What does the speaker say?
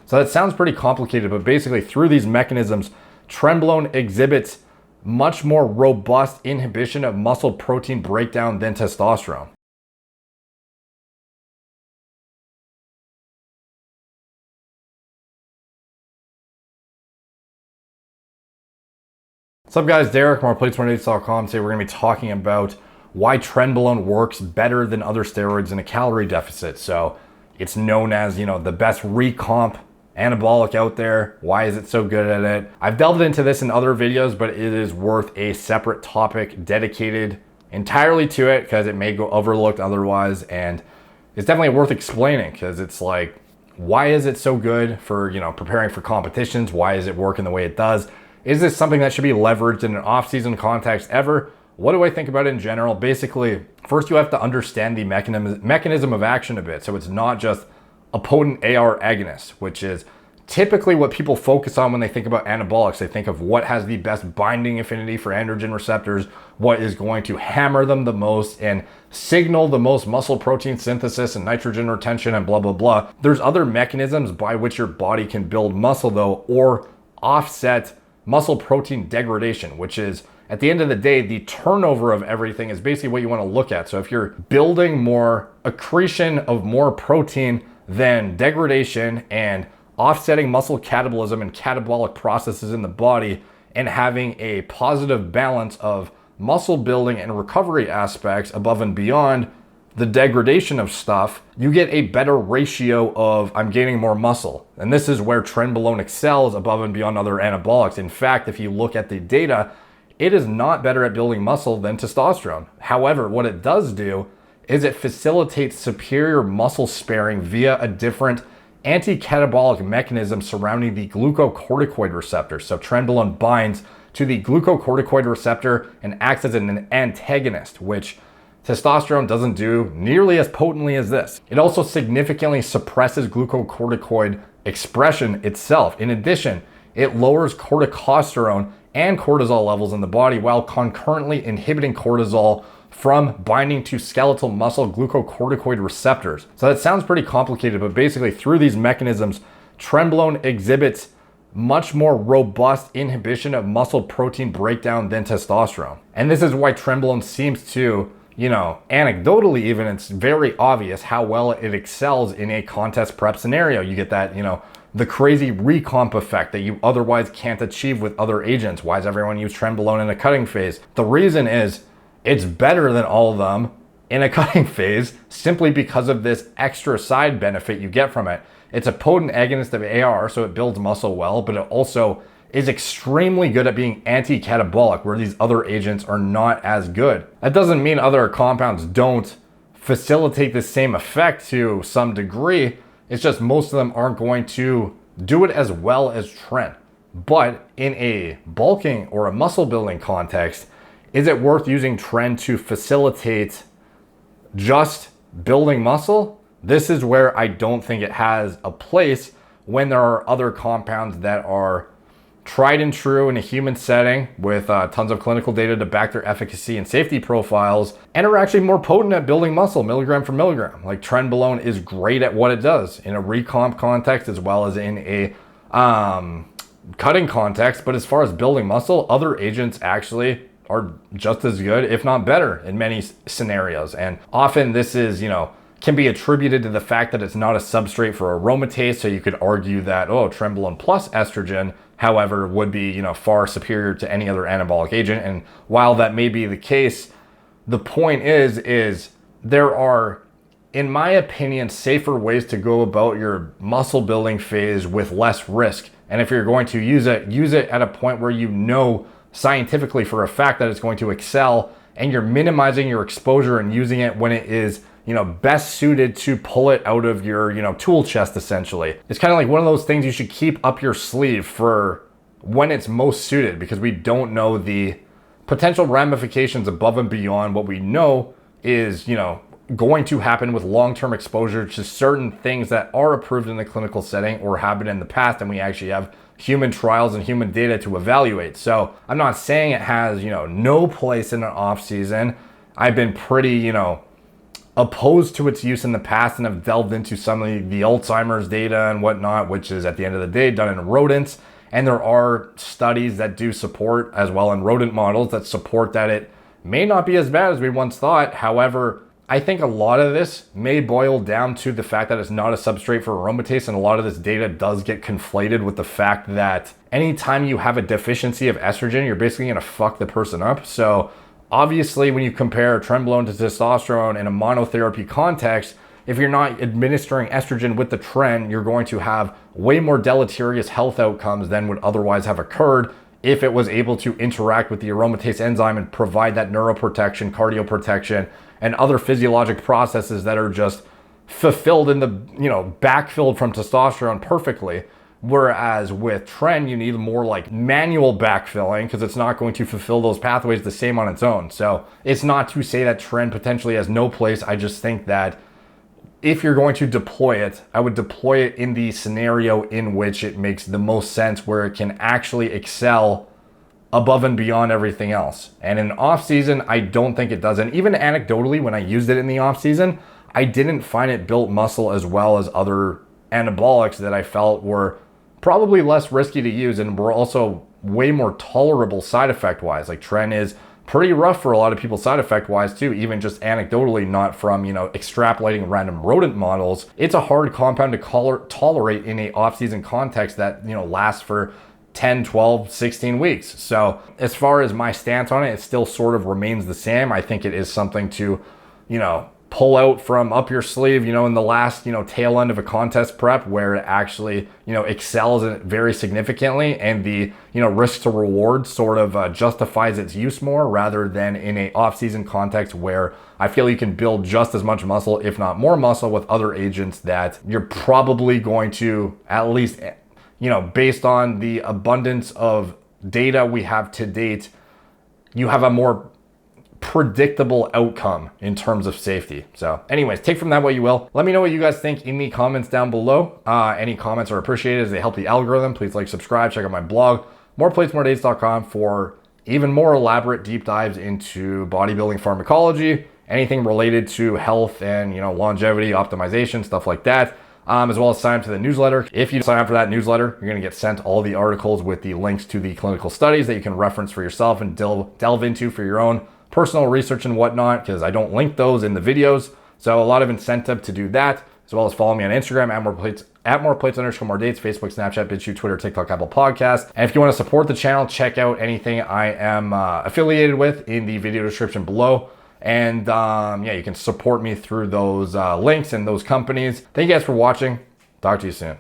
So that sounds pretty complicated, but basically through these mechanisms, Trenbolone exhibits much more robust inhibition of muscle protein breakdown than testosterone. What's up guys, Derek, moreplates180.com. Today we're going to be talking about why Trenbolone works better than other steroids in a calorie deficit. So it's known as, the best recomp anabolic out there. Why is it so good at it? I've delved into this in other videos, but it is worth a separate topic dedicated entirely to it because it may go overlooked otherwise. And it's definitely worth explaining because it's like, why is it so good for, preparing for competitions? Why is it working the way it does? Is this something that should be leveraged in an off-season context ever? What do I think about it in general? Basically, first you have to understand the mechanism of action a bit. So it's not just a potent AR agonist, which is typically what people focus on when they think about anabolics. They think of what has the best binding affinity for androgen receptors, what is going to hammer them the most and signal the most muscle protein synthesis and nitrogen retention and blah, blah, blah. There's other mechanisms by which your body can build muscle though, or offset muscle protein degradation, which is at the end of the day, the turnover of everything is basically what you want to look at. So if you're building more accretion of more protein than degradation and offsetting muscle catabolism and catabolic processes in the body and having a positive balance of muscle building and recovery aspects above and beyond the degradation of stuff, you get a better ratio of I'm gaining more muscle. And this is where Trenbolone excels above and beyond other anabolics. In fact, if you look at the data, it is not better at building muscle than testosterone. However, what it does do is it facilitates superior muscle sparing via a different anti-catabolic mechanism surrounding the glucocorticoid receptor. So Trenbolone binds to the glucocorticoid receptor and acts as an antagonist, which testosterone doesn't do nearly as potently as this. It also significantly suppresses glucocorticoid expression itself. In addition, it lowers corticosterone and cortisol levels in the body while concurrently inhibiting cortisol from binding to skeletal muscle glucocorticoid receptors. So that sounds pretty complicated, but basically through these mechanisms, Trenbolone exhibits much more robust inhibition of muscle protein breakdown than testosterone. And this is why Trenbolone seems to, anecdotally even, it's very obvious how well it excels in a contest prep scenario. You get that, the crazy recomp effect that you otherwise can't achieve with other agents. Why does everyone use Trenbolone in a cutting phase? The reason is it's better than all of them in a cutting phase simply because of this extra side benefit you get from it. It's a potent agonist of AR, so it builds muscle well, but it also is extremely good at being anti-catabolic, where these other agents are not as good. That doesn't mean other compounds don't facilitate the same effect to some degree. It's just most of them aren't going to do it as well as Tren. But in a bulking or a muscle building context, is it worth using Tren to facilitate just building muscle? This is where I don't think it has a place when there are other compounds that are tried and true in a human setting with tons of clinical data to back their efficacy and safety profiles and are actually more potent at building muscle milligram for milligram. Like Trenbolone is great at what it does in a recomp context as well as in a cutting context. But as far as building muscle, other agents actually are just as good, if not better in many scenarios. And often this is, can be attributed to the fact that it's not a substrate for aromatase. So you could argue that, Trenbolone plus estrogen, however, would be, far superior to any other anabolic agent. And while that may be the case, the point is there are, in my opinion, safer ways to go about your muscle building phase with less risk. And if you're going to use it at a point where scientifically for a fact that it's going to excel, and you're minimizing your exposure and using it when it is, best suited to pull it out of your, tool chest essentially. It's kind of like one of those things you should keep up your sleeve for when it's most suited, because we don't know the potential ramifications above and beyond what we know is, going to happen with long-term exposure to certain things that are approved in the clinical setting or have been in the past, and we actually have human trials and human data to evaluate. So I'm not saying it has, no place in an off season. I've been pretty, opposed to its use in the past and have delved into some of the Alzheimer's data and whatnot, which is at the end of the day done in rodents. And there are studies that do support as well in rodent models that support that it may not be as bad as we once thought. However, I think a lot of this may boil down to the fact that it's not a substrate for aromatase, and a lot of this data does get conflated with the fact that anytime you have a deficiency of estrogen, you're basically gonna fuck the person up. So obviously, when you compare Trenbolone to testosterone in a monotherapy context, if you're not administering estrogen with the tren, you're going to have way more deleterious health outcomes than would otherwise have occurred if it was able to interact with the aromatase enzyme and provide that neuroprotection, cardioprotection, and other physiologic processes that are just fulfilled in the, backfilled from testosterone perfectly. Whereas with tren, you need more like manual backfilling because it's not going to fulfill those pathways the same on its own. So it's not to say that tren potentially has no place. I just think that if you're going to deploy it, I would deploy it in the scenario in which it makes the most sense, where it can actually excel above and beyond everything else. And in off season, I don't think it does. And even anecdotally, when I used it in the off season, I didn't find it built muscle as well as other anabolics that I felt were probably less risky to use and were also way more tolerable side effect wise. Like tren is pretty rough for a lot of people side effect wise too, even just anecdotally, not from, extrapolating random rodent models. It's a hard compound to tolerate in a off-season context that, lasts for 10, 12, 16 weeks. So as far as my stance on it, it still sort of remains the same. I think it is something to, pull out from up your sleeve, in the last, tail end of a contest prep where it actually, excels in it very significantly, and the, risk to reward sort of justifies its use more, rather than in a off-season context where I feel you can build just as much muscle, if not more muscle, with other agents that you're probably going to, at least, based on the abundance of data we have to date, you have a more predictable outcome in terms of safety. So anyways, take from that what you will. Let me know what you guys think in the comments down below. Any comments are appreciated as they help the algorithm. Please like, subscribe, check out my blog, moreplatesmoredates.com, for even more elaborate deep dives into bodybuilding pharmacology, anything related to health and, longevity, optimization, stuff like that. As well as sign up to the newsletter. If you sign up for that newsletter, you're going to get sent all the articles with the links to the clinical studies that you can reference for yourself and delve into for your own personal research and whatnot, because I don't link those in the videos. So a lot of incentive to do that, as well as follow me on Instagram at @moreplates_more_dates, Facebook, Snapchat, BitChute, Twitter, TikTok, Apple Podcast. And if you want to support the channel, check out anything I am affiliated with in the video description below. And you can support me through those links and those companies. Thank you guys for watching. Talk to you soon.